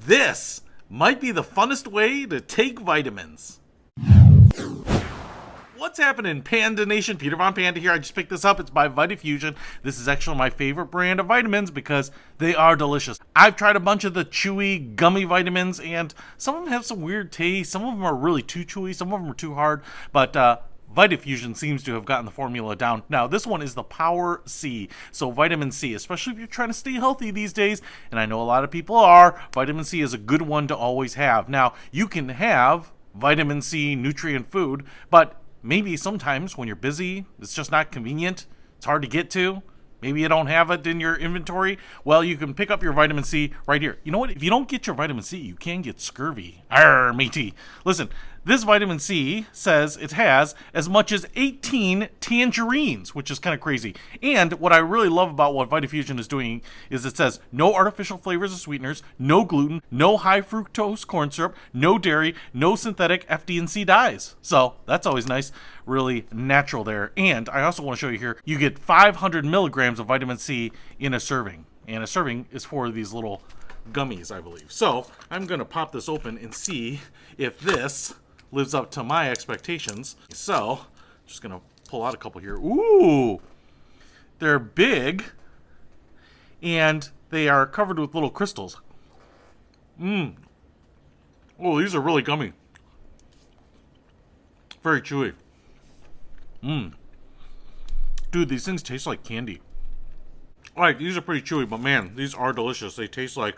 This might be the funnest way to take vitamins. What's happening, Panda Nation? Peter Von Panda here. I just picked this up. It's by Vitafusion. This is actually my favorite brand of vitamins because they are delicious. I've tried a bunch of the Chewy gummy vitamins, and some of them have some weird taste. Some of them are really too chewy. Some of them are too hard. But Vitafusion seems to have gotten the formula down. Now, this one is the Power C. So vitamin C, especially if you're trying to stay healthy these days, and I know a lot of people are, vitamin C is a good one to always have. Now, you can have vitamin C nutrient food, but maybe sometimes when you're busy, it's just not convenient. It's hard to get to. Maybe you don't have it in your inventory. Well, you can pick up your vitamin C right here. You know what? If you don't get your vitamin C, you can get scurvy. Arr, matey. Listen, this vitamin C says it has as much as 18 tangerines, which is kind of crazy. And what I really love about what Vitafusion is doing is it says no artificial flavors or sweeteners, no gluten, no high-fructose corn syrup, no dairy, no synthetic FD&C dyes. So that's always nice, really natural there. And I also want to show you here, you get 500 milligrams of vitamin C in a serving. And a serving is for these little gummies, I believe. So I'm going to pop this open and see if this lives up to my expectations. So, just gonna pull out a couple here. Ooh, they're big, and they are covered with little crystals. Oh, these are really gummy. Very chewy. Dude, these things taste like candy. Alright, these are pretty chewy, but man, these are delicious. They taste like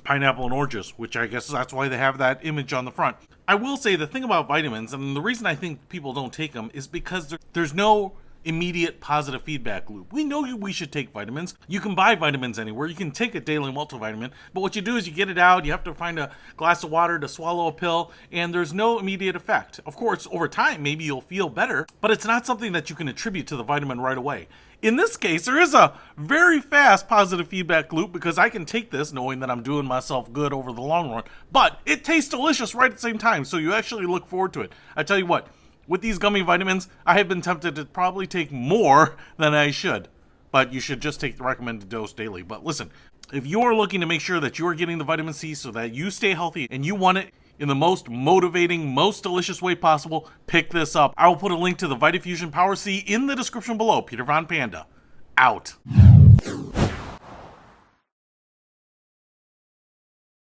pineapple and oranges, which I guess that's why they have that image on the front. I will say the thing about vitamins, and the reason I think people don't take them, is because there's no immediate positive feedback loop. We know we should take vitamins. You can buy vitamins anywhere. You can take a daily multivitamin, but what you do is you get it out, you have to find a glass of water to swallow a pill, and there's no immediate effect. Of course, over time, maybe you'll feel better, but it's not something that you can attribute to the vitamin right away. In this case, there is a very fast positive feedback loop because I can take this knowing that I'm doing myself good over the long run, but it tastes delicious right at the same time, so you actually look forward to it. I tell you what, with these gummy vitamins, I have been tempted to probably take more than I should, but you should just take the recommended dose daily. But listen, if you're looking to make sure that you're getting the vitamin C so that you stay healthy and you want it in the most motivating, most delicious way possible, pick this up. I will put a link to the Vitafusion Power C in the description below. Peter Von Panda, out.